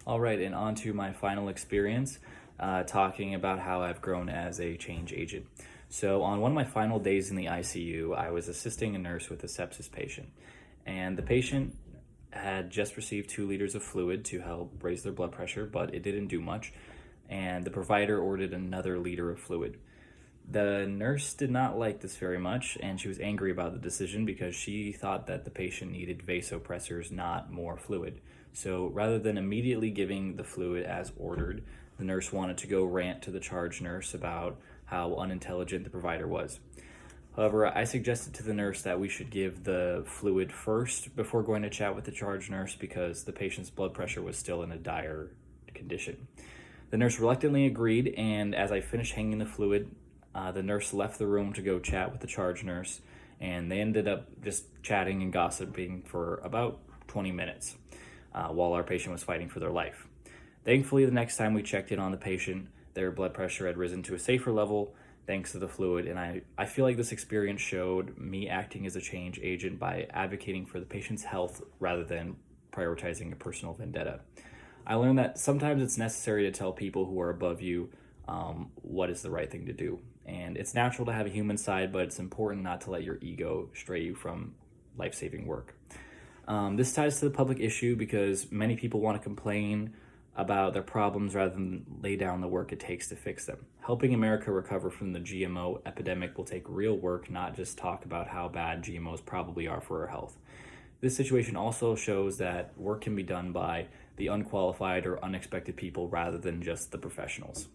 All right, and on to my final experience, talking about how I've grown as a change agent. So, on one of my final days in the ICU, I was assisting a nurse with a sepsis patient, and the patient had just received 2 liters of fluid to help raise their blood pressure, but it didn't do much, and the provider ordered another liter of fluid. The nurse did not like this very much, and she was angry about the decision because she thought that the patient needed vasopressors, not more fluid. So rather than immediately giving the fluid as ordered, the nurse wanted to go rant to the charge nurse about how unintelligent the provider was. However, I suggested to the nurse that we should give the fluid first before going to chat with the charge nurse because the patient's blood pressure was still in a dire condition. The nurse reluctantly agreed, and as I finished hanging the fluid, the nurse left the room to go chat with the charge nurse, and they ended up just chatting and gossiping for about 20 minutes while our patient was fighting for their life. Thankfully, the next time we checked in on the patient, their blood pressure had risen to a safer level thanks to the fluid, and I feel like this experience showed me acting as a change agent by advocating for the patient's health rather than prioritizing a personal vendetta. I learned that sometimes it's necessary to tell people who are above you what is the right thing to do. And it's natural to have a human side, but it's important not to let your ego stray you from life-saving work. This ties to the public issue because many people want to complain about their problems rather than lay down the work it takes to fix them. Helping America recover from the GMO epidemic will take real work, not just talk about how bad GMOs probably are for our health. This situation also shows that work can be done by the unqualified or unexpected people rather than just the professionals.